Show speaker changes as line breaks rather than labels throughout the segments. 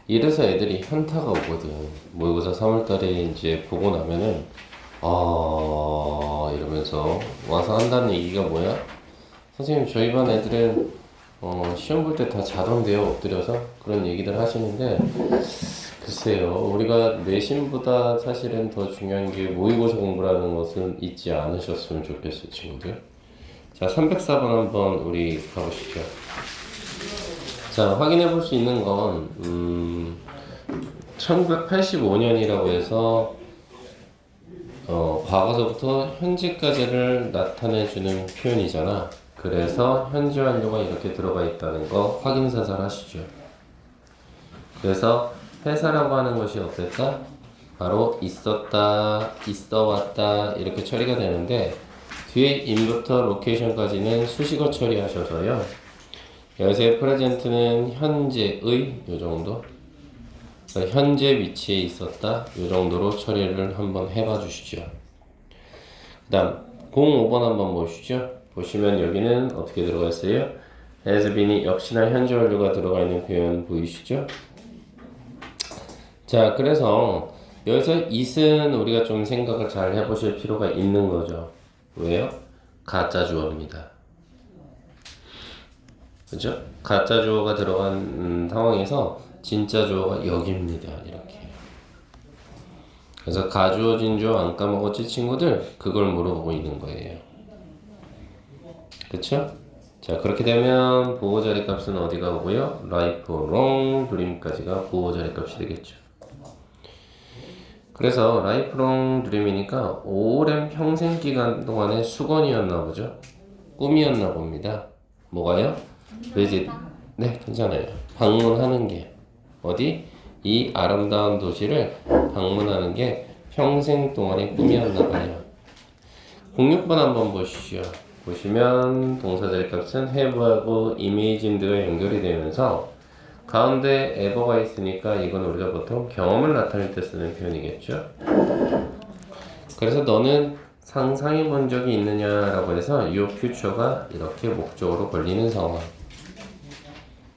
이래서 애들이 현타가 오거든. 모의고사 3월달에 이제 보고 나면은 이러면서 와서 한다는 얘기가 뭐야? 선생님 저희 반 애들은 시험 볼 때 다 자던데요 엎드려서 그런 얘기들 하시는데 글쎄요 우리가 내신보다 사실은 더 중요한 게 모의고사 공부라는 것은 잊지 않으셨으면 좋겠어요 친구들. 자 304번 한번 우리 가보시죠. 자 확인해 볼 수 있는 건 1985년이라고 해서 과거서부터 현재까지를 나타내주는 표현이잖아. 그래서 현재 완료가 이렇게 들어가 있다는 거 확인 사살 하시죠. 그래서 회사라고 하는 것이 어땠다? 바로 있었다, 있어 왔다 이렇게 처리가 되는데 뒤에 in부터 location까지는 수식어 처리하셔서요. 여기서의 present는 현재의 요 정도 현재 위치에 있었다 요 정도로 처리를 한번 해봐 주시죠. 그 다음 05번 한번 보시죠. 보시면 여기는 어떻게 들어가 있어요? has been이 역시나 현재 완료가 들어가 있는 표현 보이시죠? 자 그래서 여기서 it은 우리가 좀 생각을 잘 해보실 필요가 있는 거죠. 왜요? 가짜 주어입니다. 그죠? 가짜 주어가 들어간 상황에서 진짜 주어가 여기입니다. 이렇게. 그래서 가주어 진주어 안 까먹었지 친구들? 그걸 물어보고 있는 거예요. 그쵸? 자 그렇게 되면 보호 자리 값은 어디가 오고요? lifelong dream까지가 보호 자리 값이 되겠죠. 그래서 lifelong dream이니까 오랜 평생 기간 동안의 수건이었나 보죠? 꿈이었나 봅니다. 뭐가요? visit. 네, 괜찮아요. 방문하는 게 어디? 이 아름다운 도시를 방문하는 게 평생 동안의 꿈이었나 봐요. 06번 한번 보시죠. 보시면 동사자리 값은 have하고 imagined가 연결이 되면서 가운데 ever가 있으니까 이건 우리가 보통 경험을 나타낼 때 쓰는 표현이겠죠. 그래서 너는 상상해 본 적이 있느냐라고 해서 your future가 이렇게 목적으로 걸리는 상황.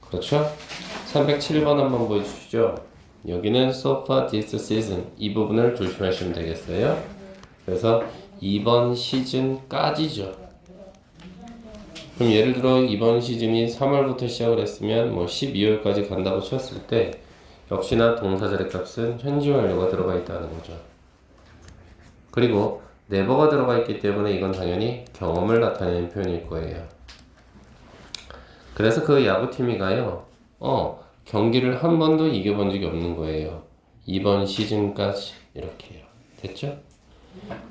그렇죠? 307번 한번 보여주시죠. 여기는 so far this season 이 부분을 조심하시면 되겠어요. 그래서 이번 시즌까지죠. 그럼 예를 들어 이번 시즌이 3월부터 시작을 했으면 뭐 12월까지 간다고 쳤을 때 역시나 동사자리 값은 현재 완료가 들어가 있다는 거죠. 그리고 never가 들어가 있기 때문에 이건 당연히 경험을 나타내는 표현일 거예요. 그래서 그 야구팀이 가요. 경기를 한 번도 이겨본 적이 없는 거예요. 이번 시즌까지 이렇게요. 됐죠?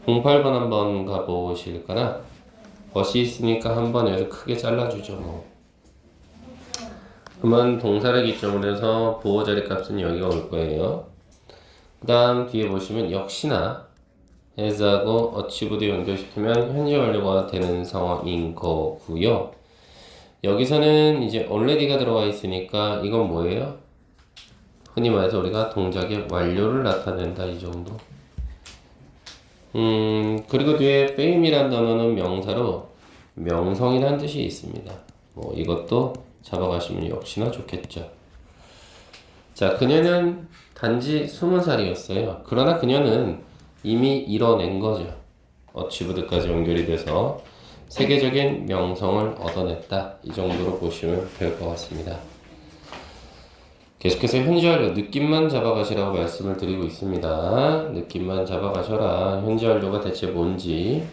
08번 한번 가보실까나? 벗이 있으니까 한번 여기서 크게 잘라주죠 뭐. 그러면 동사를 기점으로 해서 보호 자리 값은 여기가 올 거예요. 그 다음 뒤에 보시면 역시나 has하고 achieved 연결시키면 현재 완료가 되는 상황인 거고요. 여기서는 이제 already가 들어가 있으니까 이건 뭐예요? 흔히 말해서 우리가 동작의 완료를 나타낸다 이 정도. 그리고 뒤에 fame이란 단어는 명사로 명성이라는 뜻이 있습니다. 뭐 이것도 잡아가시면 역시나 좋겠죠. 자, 그녀는 단지 20살이었어요. 그러나 그녀는 이미 이뤄낸 거죠. 어치브드까지 연결이 돼서 세계적인 명성을 얻어냈다. 이 정도로 보시면 될 것 같습니다. 계속해서 현재 완료 느낌만 잡아가시라고 말씀을 드리고 있습니다. 느낌만 잡아가셔라. 현재 완료가 대체 뭔지.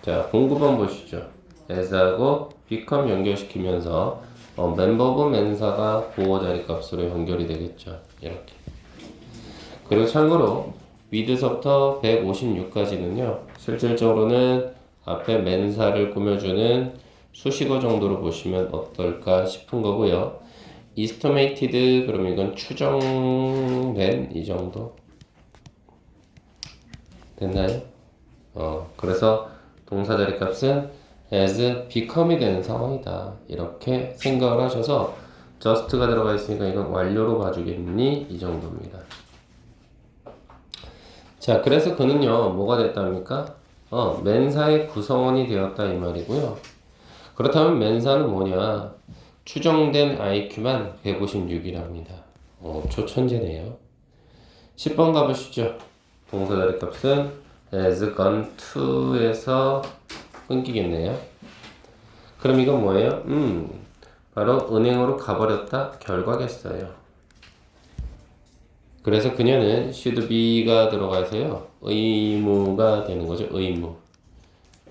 자, 09번 보시죠. as하고 become 연결시키면서 member of men사가 보호 자리 값으로 연결이 되겠죠. 이렇게. 그리고 참고로 with서부터 156까지는요. 실질적으로는 앞에 men사를 꾸며주는 수식어 정도로 보시면 어떨까 싶은 거고요. estimated 그럼 이건 추정된 이 정도 됐나요? 그래서 동사 자리 값은 as become이 되는 상황이다 이렇게 생각을 하셔서 just가 들어가 있으니까 이건 완료로 봐주겠니? 이 정도입니다. 자 그래서 그는요 뭐가 됐답니까? 맨사의 구성원이 되었다 이 말이고요. 그렇다면 맨사는 뭐냐? 추정된 IQ만 156이랍니다. 초천재네요. 10번 가보시죠. 동사 자리 값은 has gone to에서 끊기겠네요. 그럼 이건 뭐예요? 바로 은행으로 가버렸다 결과겠어요. 그래서 그녀는 should be가 들어가서요. 의무가 되는 거죠. 의무.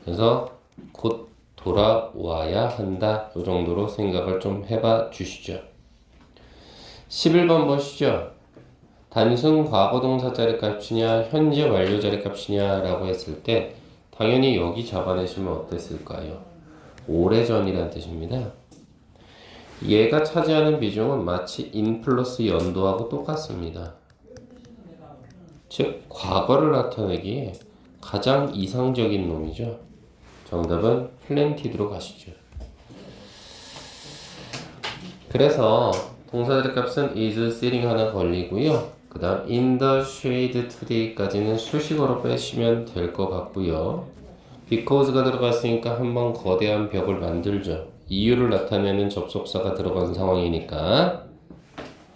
그래서 곧 돌아와야 한다. 이 정도로 생각을 좀 해봐 주시죠. 11번 보시죠. 단순 과거 동사 자리 값이냐 현재 완료 자리 값이냐 라고 했을 때 당연히 여기 잡아내시면 어땠을까요? 오래전이란 뜻입니다. 얘가 차지하는 비중은 마치 in 플러스 연도하고 똑같습니다. 즉 과거를 나타내기에 가장 이상적인 놈이죠. 정답은 플랜티드로 가시죠. 그래서 동사들의 값은 is, sitting 하나 걸리고요. 그 다음 in the shade today까지는 수식어로 빼시면 될 것 같고요. because가 들어갔으니까 한번 거대한 벽을 만들죠. 이유를 나타내는 접속사가 들어간 상황이니까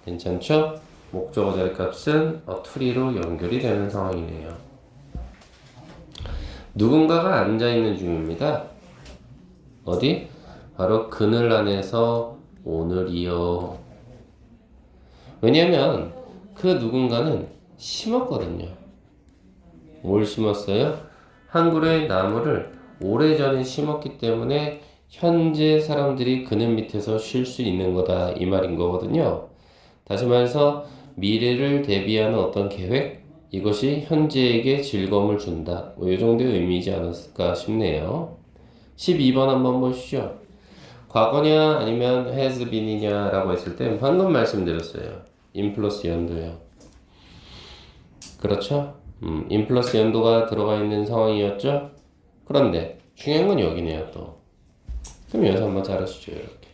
괜찮죠? 목적어 자리 값은 to로 연결이 되는 상황이네요. 누군가가 앉아있는 중입니다. 어디? 바로 그늘 안에서 오늘이요. 왜냐면 그 누군가는 심었거든요. 뭘 심었어요? 한 그루의 나무를 오래전에 심었기 때문에 현재 사람들이 그늘 밑에서 쉴 수 있는 거다 이 말인 거거든요. 다시 말해서 미래를 대비하는 어떤 계획? 이것이 현재에게 즐거움을 준다. 이 정도의 의미이지 않았을까 싶네요. 12번 한번 보시죠. 과거냐 아니면 has been이냐 라고 했을 때 방금 말씀드렸어요. in 플러스 연도요. 그렇죠? in 플러스 연도가 들어가 있는 상황이었죠? 그런데 중요한 건 여기네요 또. 그럼 여기서 한번 자르시죠 이렇게.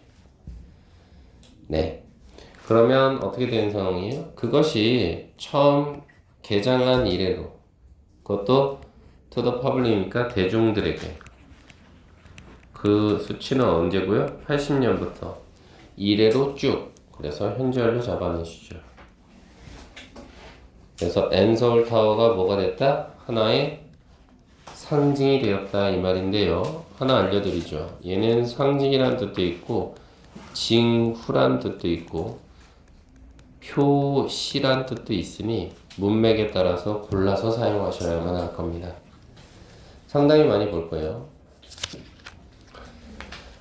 네. 그러면 어떻게 되는 상황이에요? 그것이 처음 개장한 이래로 그것도 to the public이니까 대중들에게 그 수치는 언제고요? 80년부터 이래로 쭉 그래서 현재 완료 잡아내시죠. 그래서 엔서울 타워가 뭐가 됐다? 하나의 상징이 되었다 이 말인데요. 하나 알려드리죠. 얘는 상징이란 뜻도 있고 징후란 뜻도 있고 표시란 뜻도 있으니 문맥에 따라서 골라서 사용하셔야만 할 겁니다. 상당히 많이 볼 거예요.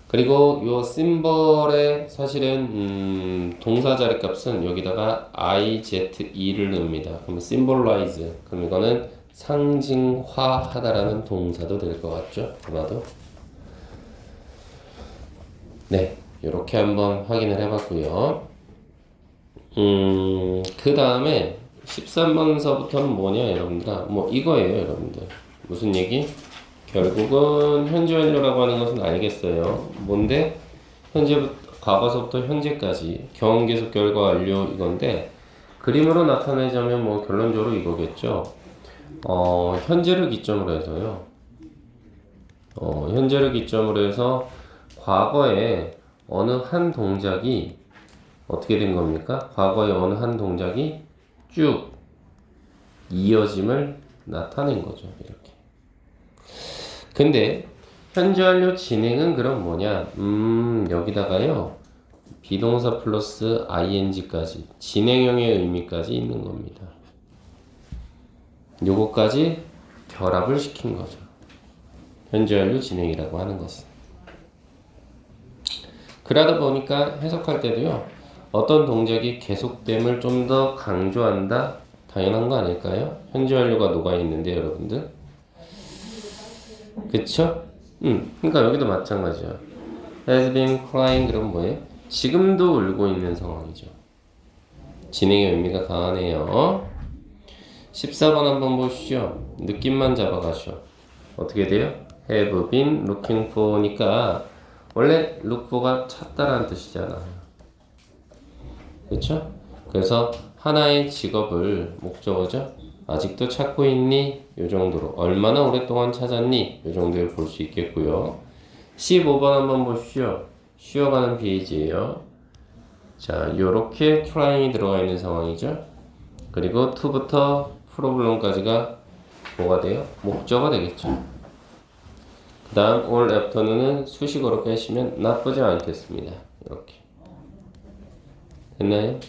그리고 요 심벌의 사실은 동사 자리 값은 여기다가 IZE를 넣습니다. 그럼 symbolize. 그럼 이거는 상징화하다라는 동사도 될 것 같죠? 아마도. 네, 이렇게 한번 확인을 해봤고요. 그 다음에 13번서부터는 뭐냐 여러분들 뭐 이거예요 여러분들. 무슨 얘기? 결국은 현재 완료라고 하는 것은 알겠어요. 뭔데? 과거서부터 현재까지 경계속 결과 완료 이건데 그림으로 나타내자면 뭐 결론적으로 이거겠죠. 현재를 기점으로 해서요. 현재를 기점으로 해서 과거에 어느 한 동작이 어떻게 된 겁니까? 과거의 어느 한 동작이 쭉 이어짐을 나타낸 거죠. 이렇게. 근데 현재 완료 진행은 그럼 뭐냐? 여기다가요. 비동사 플러스 ing까지 진행형의 의미까지 있는 겁니다. 요거까지 결합을 시킨 거죠. 현재 완료 진행이라고 하는 것은. 그러다 보니까 해석할 때도요. 어떤 동작이 계속됨을 좀 더 강조한다? 당연한 거 아닐까요? 현재 완료가 녹아있는데 여러분들. 그쵸? 그러니까 여기도 마찬가지야. has been crying 그럼 뭐예요? 지금도 울고 있는 상황이죠. 진행의 의미가 강하네요. 14번 한번 보시죠. 느낌만 잡아가시오. 어떻게 돼요? have been looking for니까 원래 look for가 찾다라는 뜻이잖아. 그쵸? 그래서 하나의 직업을 목적어죠. 아직도 찾고 있니? 요 정도로. 얼마나 오랫동안 찾았니? 요 정도로 볼 수 있겠고요. 15번 한번 보시죠. 쉬어가는 페이지예요. 자, 요렇게 trying이 들어가 있는 상황이죠. 그리고 to부터 problem까지가 뭐가 돼요? 목적어가 되겠죠. 그 다음 all afternoon은 수식어로 빼시면 나쁘지 않겠습니다. 이렇게 됐나요?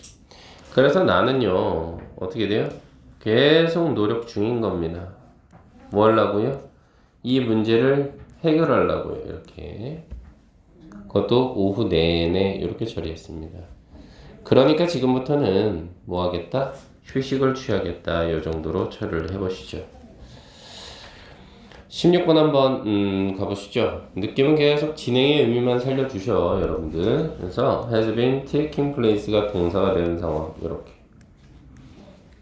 그래서 나는요 어떻게 돼요? 계속 노력 중인 겁니다. 뭐 하려고요? 이 문제를 해결하려고요. 이렇게 그것도 오후 내내 이렇게 처리했습니다. 그러니까 지금부터는 뭐 하겠다? 휴식을 취하겠다. 이 정도로 처리를 해보시죠. 16번 한번 가보시죠. 느낌은 계속 진행의 의미만 살려주셔 여러분들. 그래서 has been taking place가 동사가 되는 상황 이렇게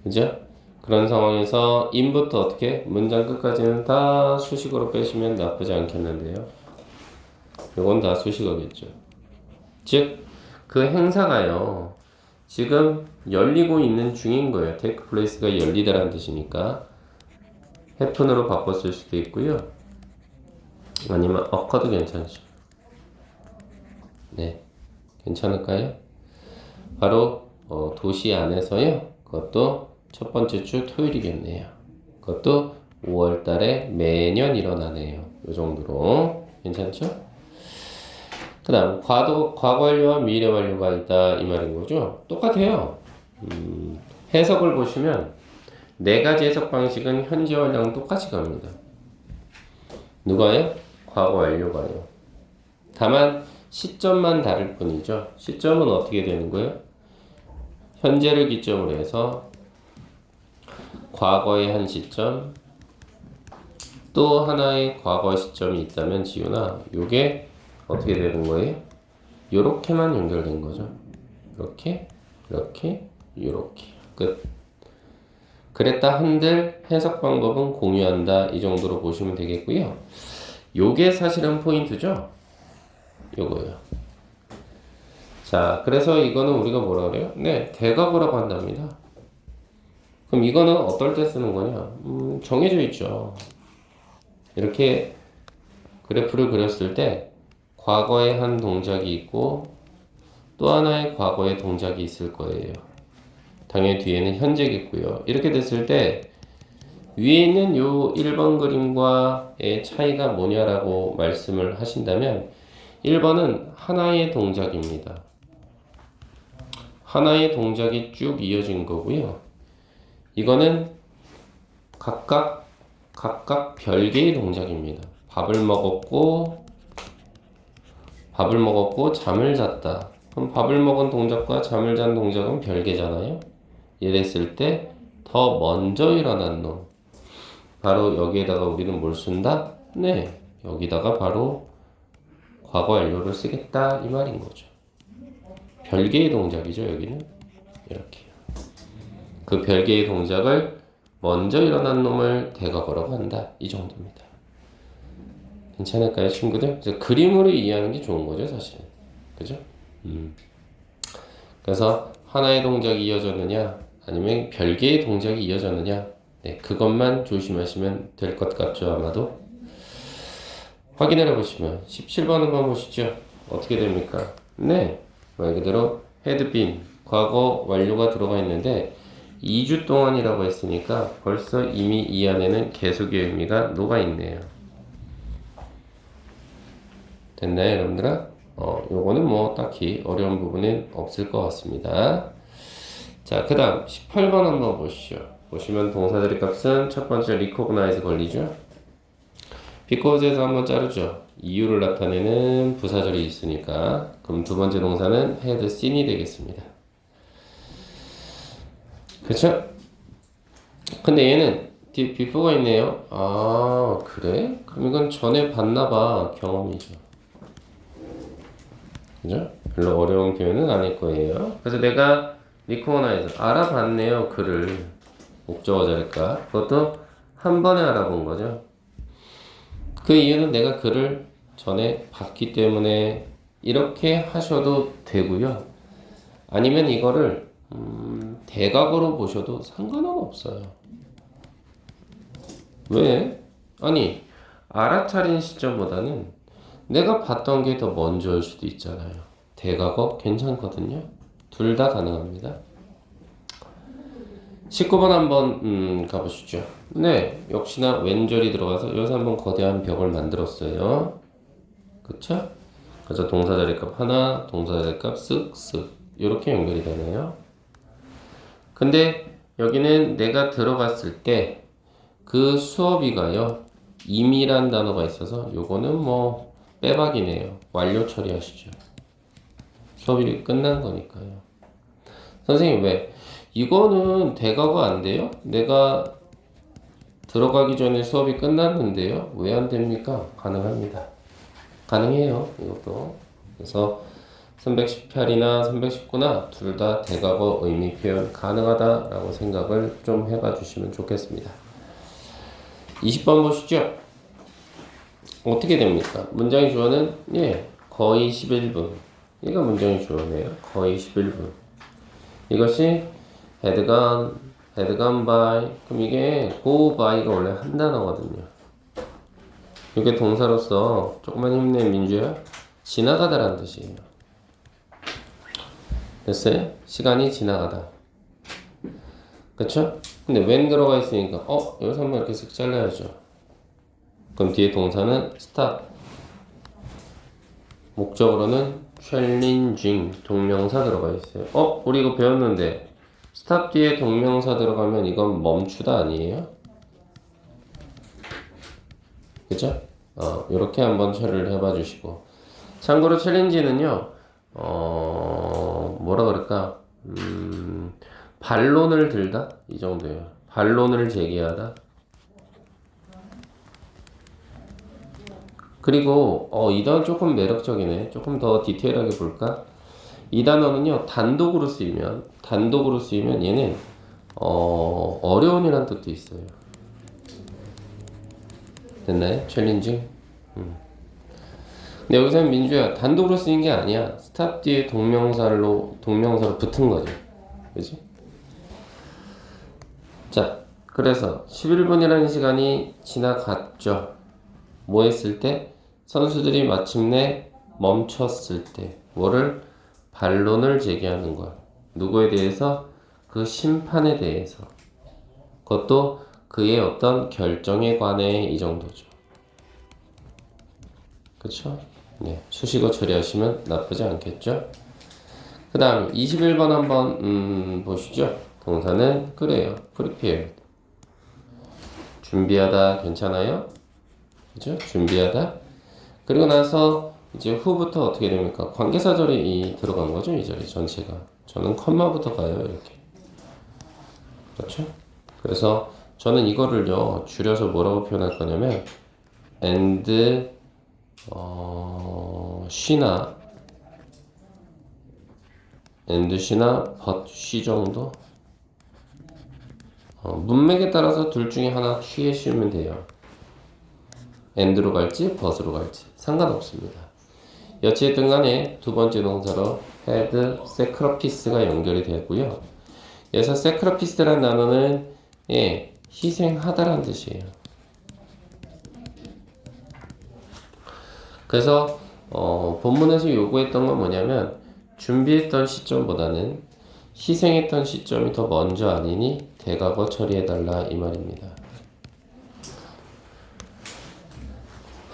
그죠? 그런 상황에서 in부터 어떻게 문장 끝까지는 다 수식어로 빼시면 나쁘지 않겠는데요. 이건 다 수식어겠죠. 즉 그 행사가요 지금 열리고 있는 중인 거예요. take place가 열리다라는 뜻이니까 happen으로 바꿨을 수도 있고요. 아니면 occur도 괜찮죠. 네, 괜찮을까요? 바로 도시 안에서요. 그것도 첫 번째 주 토요일이겠네요. 그것도 5월 달에 매년 일어나네요. 이 정도로 괜찮죠? 그 다음 과거 완료와 미래 완료가 있다 이 말인 거죠. 똑같아요. 해석을 보시면 네 가지 해석 방식은 현재 완료랑 똑같이 갑니다. 누가요? 과거 완료가요. 다만 시점만 다를 뿐이죠. 시점은 어떻게 되는 거예요? 현재를 기점으로 해서 과거의 한 시점 또 하나의 과거 시점이 있다면 지우나 요게 어떻게 되는 거예요? 요렇게만 연결된 거죠. 이렇게 이렇게 요렇게 끝. 그랬다 한들 해석 방법은 공유한다 이 정도로 보시면 되겠고요. 요게 사실은 포인트죠. 요거요. 자, 그래서 이거는 우리가 뭐라 그래요? 네, 대각어라고 한답니다. 그럼 이거는 어떨 때 쓰는 거냐? 정해져 있죠. 이렇게 그래프를 그렸을 때 과거에 한 동작이 있고 또 하나의 과거의 동작이 있을 거예요. 당연히 뒤에는 현재겠고요. 이렇게 됐을 때 위에 있는 요 1번 그림과의 차이가 뭐냐라고 말씀을 하신다면 1번은 하나의 동작입니다. 하나의 동작이 쭉 이어진 거고요. 이거는 각각 별개의 동작입니다. 밥을 먹었고 잠을 잤다. 그럼 밥을 먹은 동작과 잠을 잔 동작은 별개잖아요. 이랬을 때 더 먼저 일어난 놈. 바로 여기에다가 우리는 뭘 쓴다? 네, 여기다가 바로 과거 완료를 쓰겠다 이 말인 거죠. 별개의 동작이죠. 여기는 이렇게 그 별개의 동작을 먼저 일어난 놈을 대각어라고 한다 이 정도입니다. 괜찮을까요, 친구들? 그림으로 이해하는 게 좋은 거죠, 사실은. 그죠? 그래서 하나의 동작이 이어졌느냐, 아니면 별개의 동작이 이어졌느냐, 네, 그것만 조심하시면 될 것 같죠, 아마도. 확인해 보시면 17번 한번 보시죠. 어떻게 됩니까? 네, 말 그대로 had been, 과거 완료가 들어가 있는데 2주 동안이라고 했으니까 벌써 이미 이 안에는 계속의 의미가 녹아 있네요. 됐나요, 여러분들아? 요거는 뭐 딱히 어려운 부분은 없을 것 같습니다. 자, 그 다음 18번 한번 보시죠. 보시면 동사들의 값은 첫 번째 recognize 걸리죠. because에서 한번 자르죠. 이유를 나타내는 부사절이 있으니까. 그럼 두 번째 동사는 had seen이 되겠습니다. 그쵸? 근데 얘는 before가 있네요. 아, 그래? 그럼 이건 전에 봤나봐. 경험이죠. 그죠? 별로 어려운 표현은 아닐 거예요. 그래서 내가 recognize, 알아봤네요. 그를. 목적어 자릴까? 그것도 한 번에 알아본 거죠. 그 이유는 내가 그를 전에 봤기 때문에 이렇게 하셔도 되고요. 아니면 이거를 대각으로 보셔도 상관은 없어요. 왜? 아니, 알아차린 시점보다는 내가 봤던 게 더 먼저일 수도 있잖아요. 대각어 괜찮거든요. 둘 다 가능합니다. 19번 한번 가보시죠. 네, 역시나 왼절이 들어가서 여기서 한번 거대한 벽을 만들었어요. 그쵸? 그래서 동사 자리값 하나, 동사 자리값 쓱쓱 이렇게 연결이 되네요. 근데 여기는 내가 들어갔을 때 그 수업이가요 임이란 단어가 있어서 요거는 뭐 빼박이네요. 완료 처리하시죠. 수업이 끝난 거니까요. 선생님 왜? 이거는 대가가 안 돼요? 내가 들어가기 전에 수업이 끝났는데요? 왜 안 됩니까? 가능합니다. 가능해요. 이것도. 그래서 318이나 319나 둘 다 대과거 의미 표현 가능하다라고 생각을 좀 해봐 주시면 좋겠습니다. 20번 보시죠. 어떻게 됩니까? 문장의 주어는 거의 11분. 이거 문장의 주어네요. 거의 11분. 이것이 had gone by. 그럼 이게 go by가 원래 한 단어거든요. 이게 동사로서 조금만 힘내 민주야. 지나가다라는 뜻이에요. 됐어요? 시간이 지나가다. 그쵸? 근데 when 들어가 있으니까 여기서 한번 이렇게 쓱 잘라야죠. 그럼 뒤에 동사는 stop. 목적으로는 challenging 동명사 들어가 있어요. 우리 이거 배웠는데 stop 뒤에 동명사 들어가면 이건 멈추다 아니에요? 그쵸? 요렇게 한번 처리를 해봐 주시고. 참고로 challenge는요, 뭐라 그럴까? 반론을 들다? 이 정도예요. 반론을 제기하다. 그리고 이 단어 조금 매력적이네. 조금 더 디테일하게 볼까? 이 단어는요 단독으로 쓰이면 얘는 어려운이라는 뜻도 있어요. 됐나요? 챌린징. 근데 여기서는 민주야 단독으로 쓰인 게 아니야. 스탑 뒤에 동명사로 붙은 거죠. 그지? 자, 그래서 11분이라는 시간이 지나갔죠. 뭐 했을 때? 선수들이 마침내 멈췄을 때 뭐를? 반론을 제기하는 것. 누구에 대해서? 그 심판에 대해서. 그것도 그의 어떤 결정에 관해 이 정도죠. 그쵸? 네, 수식어 처리하시면 나쁘지 않겠죠? 그 다음 21번 한번 보시죠. 동사는 그래요. prepared. 준비하다 괜찮아요? 그죠? 준비하다. 그리고 나서 이제 후부터 어떻게 됩니까? 관계사절이 들어간 거죠. 이 절이 전체가. 저는 컴마부터 가요. 이렇게. 그렇죠? 그래서 저는 이거를요. 줄여서 뭐라고 표현할 거냐면 and she나 but she 정도. 문맥에 따라서 둘 중에 하나 쉬에 씌우면 돼요. and로 갈지 but으로 갈지 상관없습니다. 여치했든 간에 두 번째 동사로 had sacrifice가 연결이 되고요. 여기서 sacrifice라는 단어는 희생하다라는 뜻이에요. 그래서 본문에서 요구했던 건 뭐냐면 준비했던 시점보다는 희생했던 시점이 더 먼저 아니니 대과거 처리해달라 이 말입니다.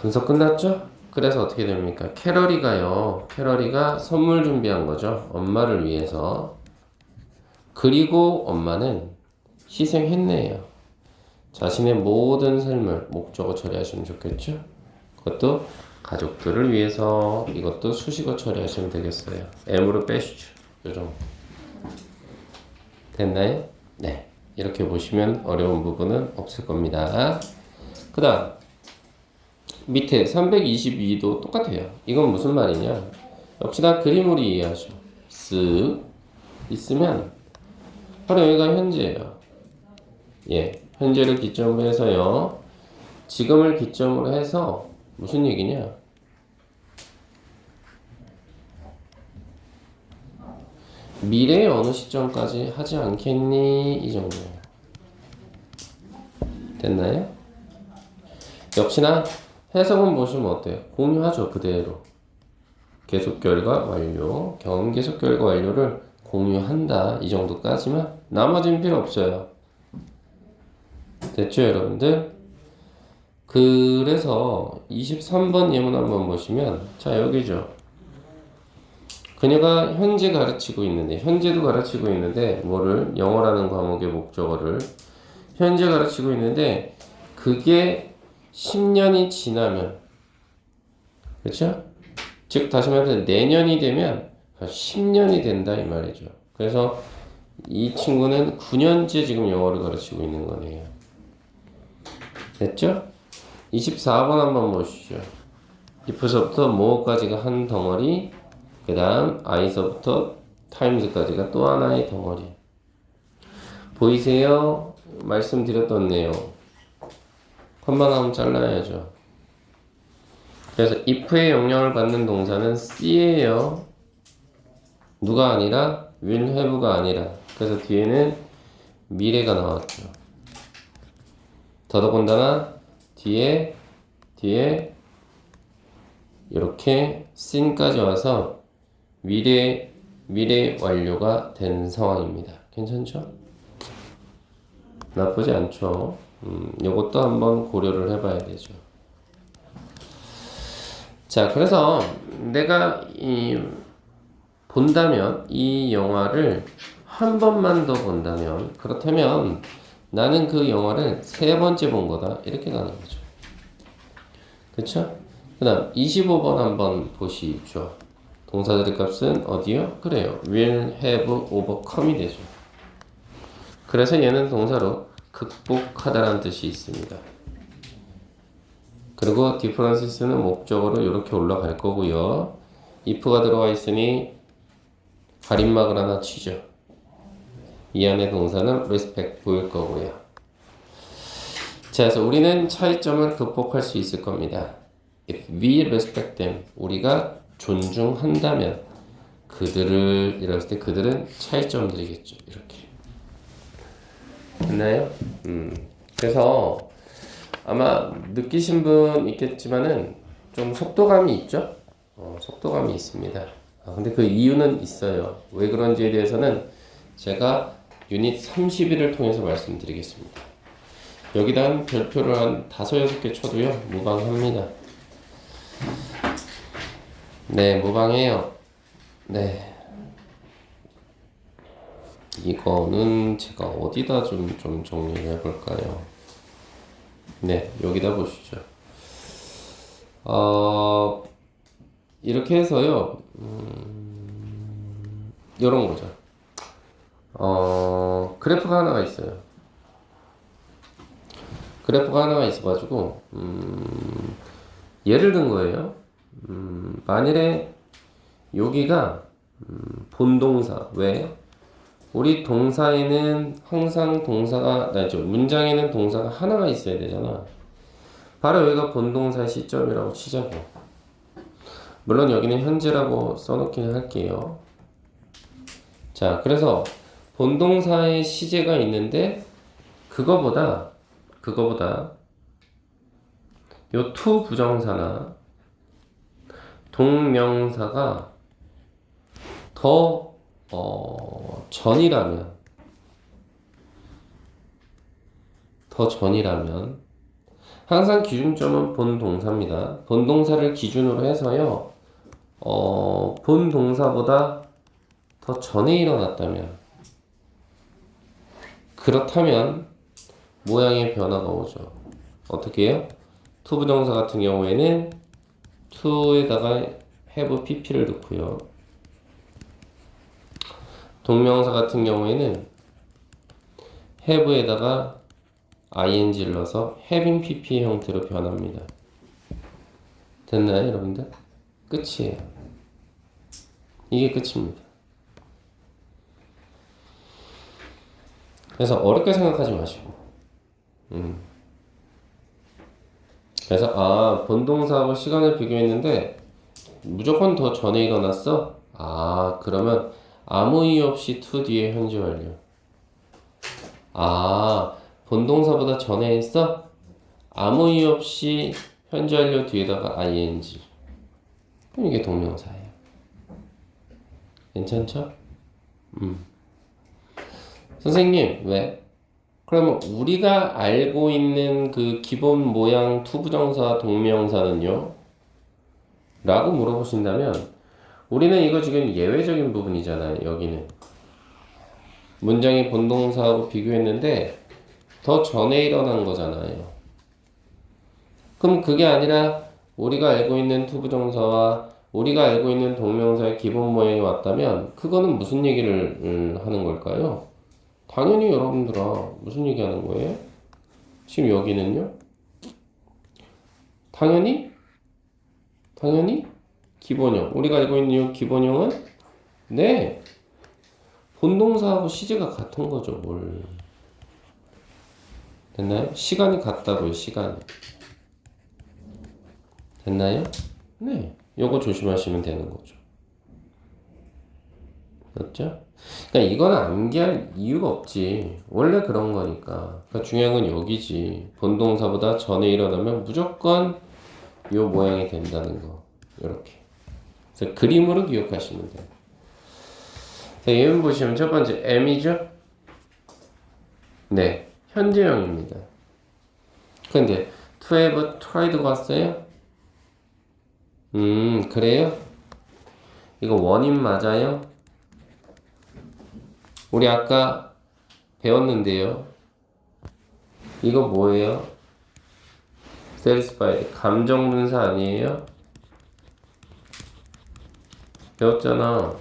분석 끝났죠? 그래서 어떻게 됩니까? 캐러리가 선물 준비한 거죠. 엄마를 위해서. 그리고 엄마는 희생했네요. 자신의 모든 삶을 목적어 처리하시면 좋겠죠? 그것도 가족들을 위해서. 이것도 수식어 처리하시면 되겠어요. M으로 빼시죠. 요정. 됐나요? 네. 이렇게 보시면 어려운 부분은 없을 겁니다. 그 다음 밑에 322도 똑같아요. 이건 무슨 말이냐? 역시나 그림으로 이해하죠. 쓱 있으면 바로 여기가 현재예요. 현재를 기점으로 해서요. 지금을 기점으로 해서 무슨 얘기냐? 미래의 어느 시점까지 하지 않겠니? 이 정도예요. 됐나요? 역시나 해석은 보시면 어때요? 공유하죠. 그대로. 계속 결과 완료. 경계속 결과 완료를 공유한다. 이 정도까지만. 나머지는 필요 없어요. 됐죠, 여러분들? 그래서 23번 예문 한번 보시면, 자, 여기죠. 그녀가 현재 가르치고 있는데, 현재도 가르치고 있는데, 뭐를? 영어라는 과목의 목적어를 현재 가르치고 있는데, 그게 10년이 지나면, 그렇죠? 즉, 다시 말해서 내년이 되면 10년이 된다, 이 말이죠. 그래서 이 친구는 9년째 지금 영어를 가르치고 있는 거네요. 됐죠? 24번 한번 보시죠. if서부터 more까지가 한 덩어리, 그 다음 I서부터 times까지가 또 하나의 덩어리. 보이세요? 말씀드렸던 내용. 컴마 나오면 잘라야죠. 그래서 if의 영향을 받는 동사는 C예요. 누가 아니라 will have가 아니라. 그래서 뒤에는 미래가 나왔죠. 더더군다나 뒤에 이렇게 sin까지 와서 미래 완료가 된 상황입니다. 괜찮죠? 나쁘지 않죠. 요것도 한번 고려를 해봐야 되죠. 자, 그래서 내가 본다면 이 영화를 한 번만 더 본다면, 그렇다면 나는 그 영화를 3번째 본 거다. 이렇게 가는 거죠. 그쵸? 그 다음 25번 한번 보시죠. 동사들의 값은 어디요? 그래요. will have overcome이 되죠. 그래서 얘는 동사로 극복하다라는 뜻이 있습니다. 그리고 differences는 목적어로 이렇게 올라갈 거고요. if가 들어와 있으니 가림막을 하나 치죠. 이 안에 동사는 respect 보일 거고요. 자, 그래서 우리는 차이점을 극복할 수 있을 겁니다. If we respect them, 우리가 존중한다면 그들을 이랬을 때 그들은 차이점들이겠죠. 이렇게. 됐나요? 그래서 아마 느끼신 분 있겠지만은 좀 속도감이 있죠? 속도감이 있습니다. 근데 그 이유는 있어요. 왜 그런지에 대해서는 제가 유닛 31을 통해서 말씀드리겠습니다. 여기다 한 별표를 한 5, 6개 쳐도요, 무방합니다. 네, 무방해요. 네. 이거는 제가 어디다 좀 정리를 해볼까요? 네, 여기다 보시죠. 이렇게 해서요, 이런 거죠. 그래프가 하나가 있어요. 그래프가 하나가 있어가지고, 예를 든 거예요. 만일에 여기가 본동사, 왜? 우리 동사에는 항상 동사가, 문장에는 동사가 하나가 있어야 되잖아. 바로 여기가 본동사의 시점이라고 치자고. 물론 여기는 현재라고 써놓기는 할게요. 자, 그래서 본동사의 시제가 있는데 그거보다 요 to 부정사나 동명사가 더 전이라면 항상 기준점은 본동사입니다. 본동사를 기준으로 해서요. 본동사보다 더 전에 일어났다면, 그렇다면 모양의 변화가 오죠. 어떻게 해요? to 부정사 같은 경우에는 to에다가 have pp를 넣고요. 동명사 같은 경우에는 have에다가 ing를 넣어서 having pp의 형태로 변합니다. 됐나요, 여러분들? 끝이에요. 이게 끝입니다. 그래서 어렵게 생각하지 마시고. 그래서 본동사하고 시간을 비교했는데 무조건 더 전에 일어났어? 그러면 아무 이유 없이 to 뒤에 현재 완료. 본동사보다 전에 했어? 아무 이유 없이 현재 완료 뒤에다가 ing. 그럼 이게 동명사예요. 괜찮죠? 선생님, 왜? 그러면 우리가 알고 있는 그 기본 모양 투부정사 동명사는요? 라고 물어보신다면 우리는 이거 지금 예외적인 부분이잖아요. 여기는 문장의 본동사하고 비교했는데 더 전에 일어난 거잖아요. 그럼 그게 아니라 우리가 알고 있는 투부정사와 우리가 알고 있는 동명사의 기본 모양이 왔다면 그거는 무슨 얘기를 하는 걸까요? 당연히 여러분들아 무슨 얘기 하는 거예요? 지금 여기는요? 당연히 기본형. 우리가 알고 있는 이 기본형은 네 본동사하고 시제가 같은 거죠. 뭘 됐나요? 시간이 같다고요. 시간 됐나요? 네 요거 조심하시면 되는 거죠. 맞죠? 그러니까 이거는 암기할 이유가 없지. 원래 그런 거니까. 그러니까 중요한 건 여기지. 본동사보다 전에 일어나면 무조건 요 모양이 된다는 거. 이렇게. 그래서 그림으로 기억하시면 돼요. 자, 예문 보시면 첫 번째 M이죠? 네, 현재형입니다. 근데 to have tried가 왔어요? 그래요? 이거 원인 맞아요? 우리 아까 배웠는데요. 이거 뭐예요? satisfied. 감정분사 아니에요? 배웠잖아.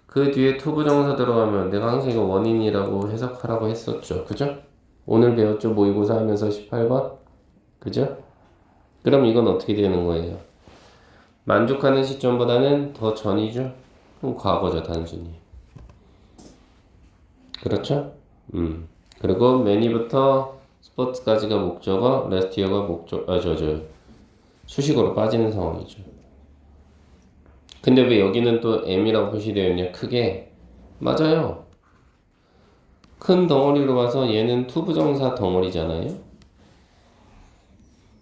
그 뒤에 투부정사 들어가면 내가 항상 이거 원인이라고 해석하라고 했었죠. 그죠? 오늘 배웠죠? 모의고사 하면서 18번? 그죠? 그럼 이건 어떻게 되는 거예요? 만족하는 시점보다는 더 전이죠? 그럼 과거죠, 단순히. 그렇죠? 그리고 many부터 스포츠까지가 목적어, lastyear가 수식어로 빠지는 상황이죠. 근데 왜 여기는 또 M이라고 표시되어 있냐? 크게. 맞아요. 큰 덩어리로 봐서 얘는 투부정사 덩어리잖아요.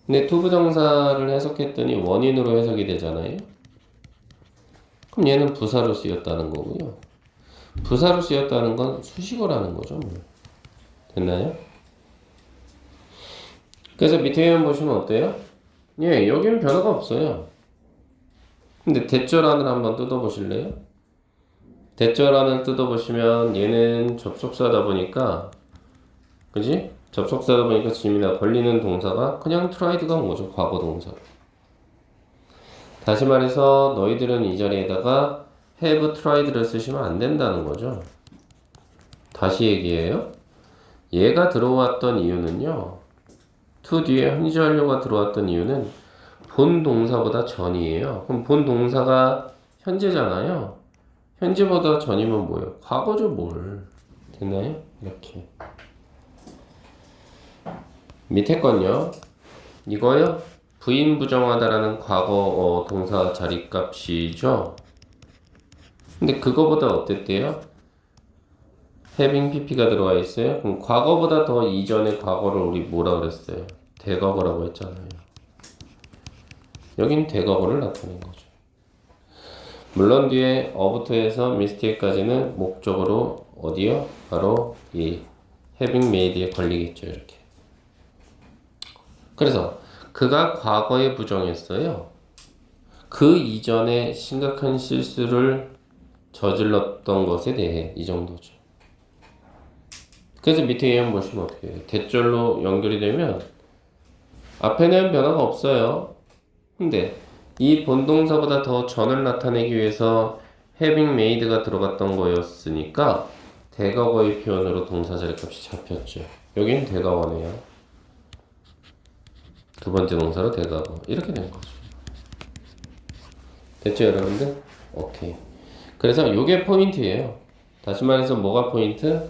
근데 투부정사를 해석했더니 원인으로 해석이 되잖아요. 그럼 얘는 부사로 쓰였다는 거고요. 부사로 쓰였다는 건 수식어라는 거죠. 뭐. 됐나요? 그래서 밑에 예문 보시면 어때요? 예, 여기는 변화가 없어요. 근데 대절안을 한번 뜯어보실래요? 대절안을 뜯어보시면 얘는 접속사다 보니까 그지? 접속사다 보니까 짐이나 걸리는 동사가 그냥 tried가 온 거죠. 과거 동사. 다시 말해서 너희들은 이 자리에다가 have tried를 쓰시면 안 된다는 거죠. 다시 얘기해요. 얘가 들어왔던 이유는요. to 뒤에 현재 완료가 들어왔던 이유는 본 동사보다 전이에요. 그럼 본 동사가 현재잖아요. 현재보다 전이면 뭐예요? 과거죠, 뭘. 됐나요? 이렇게. 밑에 건요. 이거요. 부인 부정하다라는 과거 동사 자리값이죠. 근데 그거보다 어땠대요? having pp가 들어와 있어요. 그럼 과거보다 더 이전의 과거를 우리 뭐라 그랬어요? 대과거라고 했잖아요. 여긴 대과거를 나타낸 거죠. 물론 뒤에 어부터 해서 mistake까지는 목적으로 어디요? 바로 이 having made에 걸리겠죠. 이렇게. 그래서 그가 과거에 부정했어요. 그 이전에 심각한 실수를 저질렀던 것에 대해 이 정도죠. 그래서 밑에 예문 보시면 어떻게 해요? 대절로 연결이 되면 앞에는 변화가 없어요. 근데 이 본동사보다 더 전을 나타내기 위해서 having made가 들어갔던 거였으니까 대과거의 표현으로 동사 자리값이 잡혔죠. 여기는 대과거네요. 두 번째 동사로 대과거. 이렇게 된 거죠. 됐죠, 여러분들? 오케이. 그래서 요게 포인트예요. 다시 말해서 뭐가 포인트?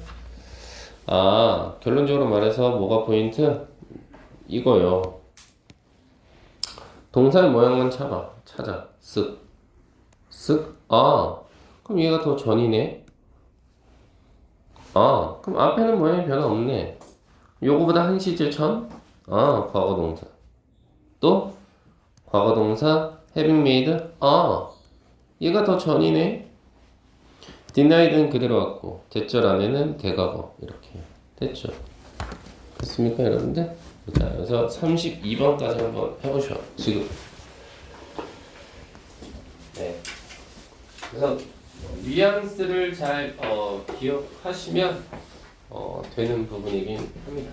결론적으로 말해서 뭐가 포인트? 이거요. 동사의 모양만 찾아. 쓱. 그럼 얘가 더 전이네. 그럼 앞에는 모양이 변화 없네. 요거보다 한 시제 전? 과거 동사. 또 과거 동사 having made. 얘가 더 전이네. denied는 그대로 왔고 대절 안에는 대과거 이렇게 됐죠. 됐습니까 여러분들? 자, 그래서 32번까지 한번 해보셔. 지금. 네. 그래서 뉘앙스를 잘 기억하시면 되는 부분이긴 합니다.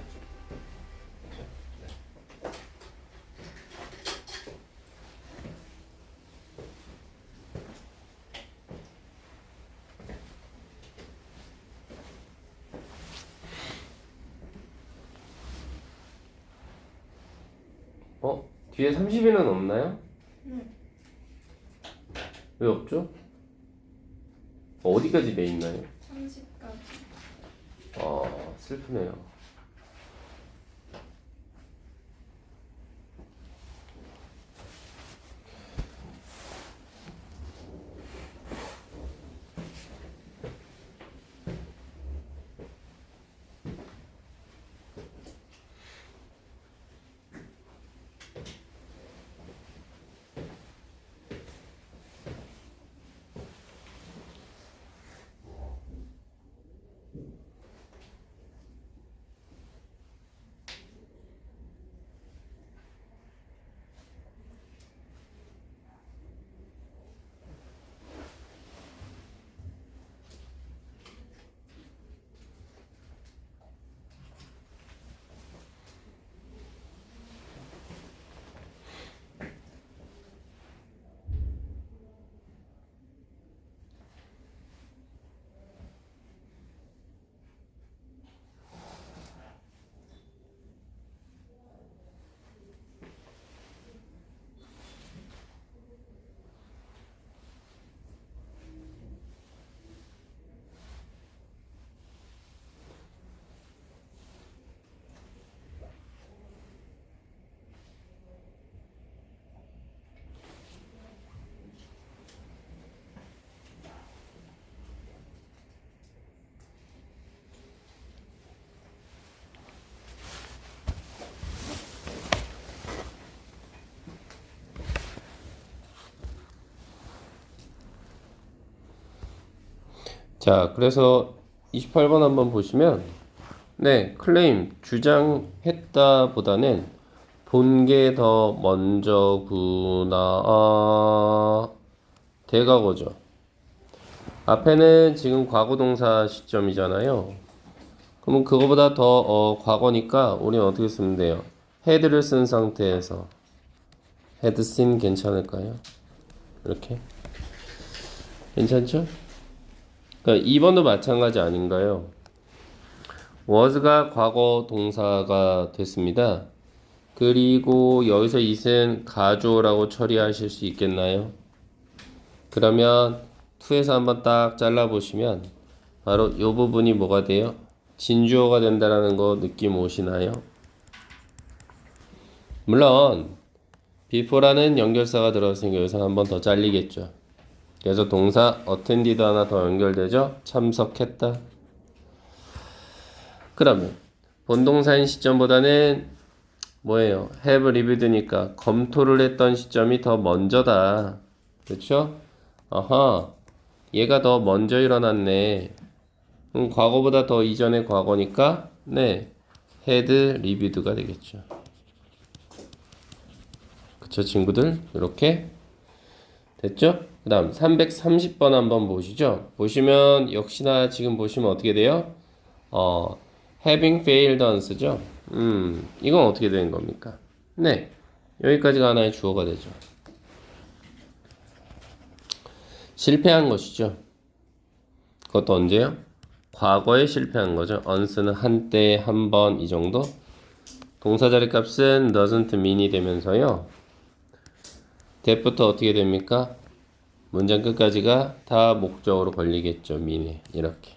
뒤에 30일은 없나요? 왜 없죠? 어디까지 돼 있나요?
30까지.
슬프네요. 자, 그래서 28번 한번 보시면 네, 클레임 주장했다 보다는 본 게 더 먼저구나. 대과거죠. 앞에는 지금 과거동사 시점이잖아요. 그러면 그거보다 더 과거니까 우리는 어떻게 쓰면 돼요? had를 쓴 상태에서 had seen 괜찮을까요? 이렇게 괜찮죠? 그러니까 2번도 마찬가지 아닌가요? was가 과거 동사가 됐습니다. 그리고 여기서 it은 가주어라고 처리하실 수 있겠나요? 그러면 2에서 한번 딱 잘라보시면 바로 이 부분이 뭐가 돼요? 진주어가 된다라는 거 느낌 오시나요? 물론 before라는 연결사가 들어있으니까 여기서 한 번 더 잘리겠죠. 그래서 동사 attended 하나 더 연결되죠? 참석했다. 그러면 본동사인 시점보다는 뭐예요? have reviewed니까 검토를 했던 시점이 더 먼저다. 그렇죠? 아하, 얘가 더 먼저 일어났네. 과거보다 더 이전의 과거니까 네, had reviewed가 되겠죠. 그쵸 친구들? 이렇게 됐죠? 그 다음 330번 한번 보시죠. 보시면 역시나 지금 보시면 어떻게 돼요? having failed 안 쓰죠? 이건 어떻게 되는 겁니까? 네, 여기까지가 하나의 주어가 되죠. 실패한 것이죠. 그것도 언제요? 과거에 실패한 거죠. once는 한때, 한 번 이 정도. 동사 자리 값은 doesn't mean이 되면서요. that부터 어떻게 됩니까? 문장 끝까지가 다 목적으로 걸리겠죠. mean에 이렇게.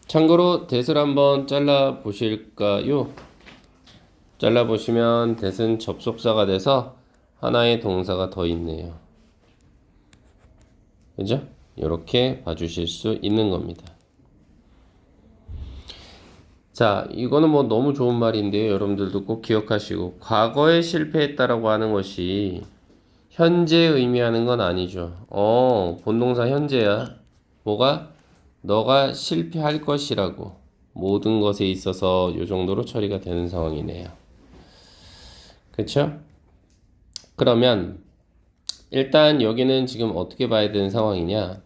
참고로 that을 한번 잘라 보실까요? 잘라 보시면 that은 접속사가 돼서 하나의 동사가 더 있네요. 그죠? 이렇게 봐주실 수 있는 겁니다. 자, 이거는 뭐 너무 좋은 말인데요. 여러분들도 꼭 기억하시고 과거에 실패했다라고 하는 것이 현재 의미하는 건 아니죠. 본동사 현재야. 뭐가? 너가 실패할 것이라고. 모든 것에 있어서 요 정도로 처리가 되는 상황이네요. 그쵸? 그러면 일단 여기는 지금 어떻게 봐야 되는 상황이냐?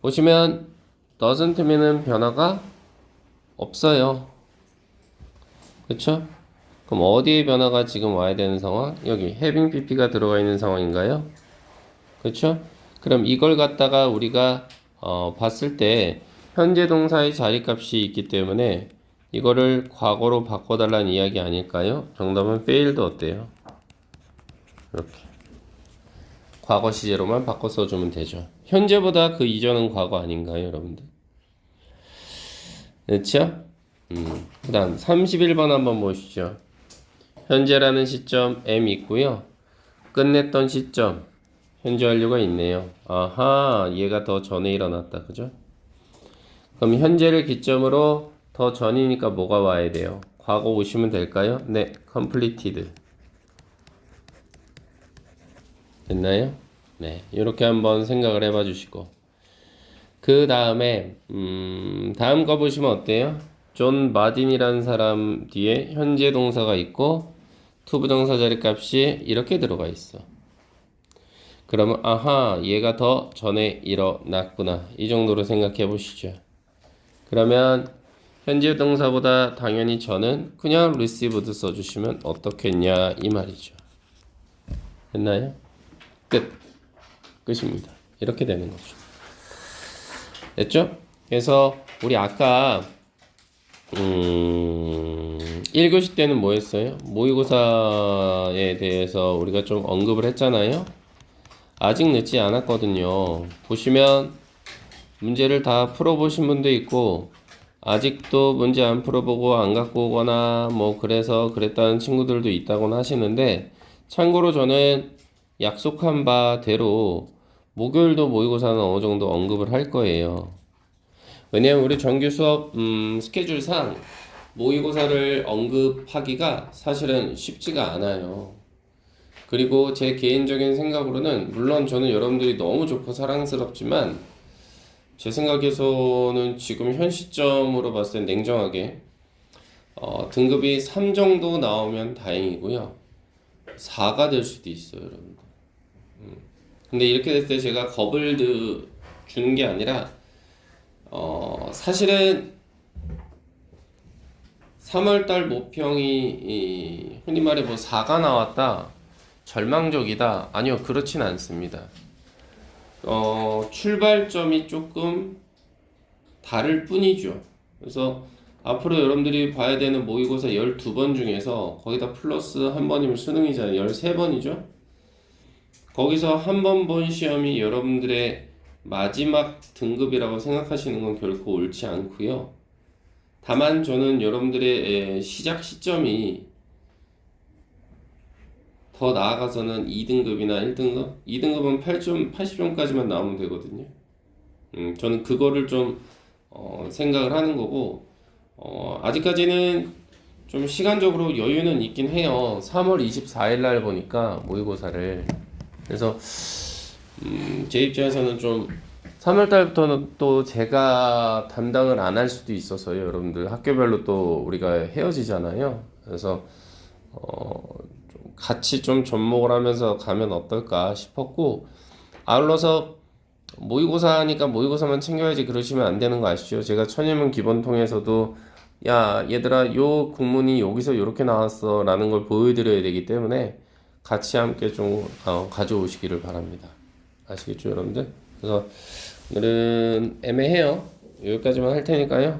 보시면 doesn't면은 변화가 없어요. 그쵸? 그럼 어디에 변화가 지금 와야 되는 상황? 여기 having pp가 들어가 있는 상황인가요? 그쵸? 그럼 이걸 갖다가 우리가 봤을 때 현재 동사의 자리값이 있기 때문에 이거를 과거로 바꿔달라는 이야기 아닐까요? 정답은 failed 어때요? 이렇게 과거 시제로만 바꿔 써주면 되죠. 현재보다 그 이전은 과거 아닌가요, 여러분들? 그렇죠? 그 다음 31번 한번 보시죠. 현재라는 시점 M 있고요. 끝냈던 시점 현재 완료가 있네요. 아하, 얘가 더 전에 일어났다. 그죠? 그럼 현재를 기점으로 더 전이니까 뭐가 와야 돼요? 과거 오시면 될까요? 네, completed. 됐나요? 네, 이렇게 한번 생각을 해봐 주시고 그 다음에 다음 거 보시면 어때요? 존 마딘이라는 사람 뒤에 현재 동사가 있고 투부정사 자리 값이 이렇게 들어가 있어. 그러면 아하, 얘가 더 전에 일어났구나. 이 정도로 생각해 보시죠. 그러면 현재 동사보다 당연히 저는 그냥 received 써주시면 어떻겠냐 이 말이죠. 됐나요? 끝입니다. 이렇게 되는 거죠. 됐죠? 그래서 우리 아까 1교시 때는 뭐 했어요? 모의고사에 대해서 우리가 좀 언급을 했잖아요. 아직 늦지 않았거든요. 보시면 문제를 다 풀어보신 분도 있고 아직도 문제 안 풀어보고 안 갖고 오거나 뭐 그래서 그랬다는 친구들도 있다고는 하시는데 참고로 저는 약속한 바대로 목요일도 모의고사는 어느 정도 언급을 할 거예요. 왜냐면 우리 정규 수업 스케줄상 모의고사를 언급하기가 사실은 쉽지가 않아요. 그리고 제 개인적인 생각으로는 물론 저는 여러분들이 너무 좋고 사랑스럽지만 제 생각에서는 지금 현 시점으로 봤을 땐 냉정하게 등급이 3 정도 나오면 다행이고요. 4가 될 수도 있어요, 여러분들. 근데 이렇게 됐을 때 제가 겁을 주는 게 아니라 사실은 3월달 모평이 흔히 말해 뭐 4가 나왔다 절망적이다 아니요 그렇진 않습니다. 출발점이 조금 다를 뿐이죠. 그래서 앞으로 여러분들이 봐야 되는 모의고사 12번 중에서 거기다 플러스 한 번이면 수능이잖아요. 13번이죠. 거기서 한 번 본 시험이 여러분들의 마지막 등급이라고 생각하시는 건 결코 옳지 않고요. 다만 저는 여러분들의 시작 시점이 더 나아가서는 2등급이나 1등급? 2등급은 8점, 80점까지만 나오면 되거든요. 저는 그거를 좀 생각을 하는 거고 아직까지는 좀 시간적으로 여유는 있긴 해요. 3월 24일 날 보니까 모의고사를 그래서 제 입장에서는 좀 3월 달부터는 또 제가 담당을 안 할 수도 있어서요. 여러분들 학교별로 또 우리가 헤어지잖아요. 그래서 좀 같이 좀 접목을 하면서 가면 어떨까 싶었고 아울러서 모의고사 하니까 모의고사만 챙겨야지 그러시면 안 되는 거 아시죠? 제가 천일문 기본통에서도 야 얘들아 요 국문이 여기서 이렇게 나왔어 라는 걸 보여드려야 되기 때문에 같이 함께 좀 가져오시기를 바랍니다. 아시겠죠 여러분들? 그래서 오늘은 애매해요. 여기까지만 할 테니까요.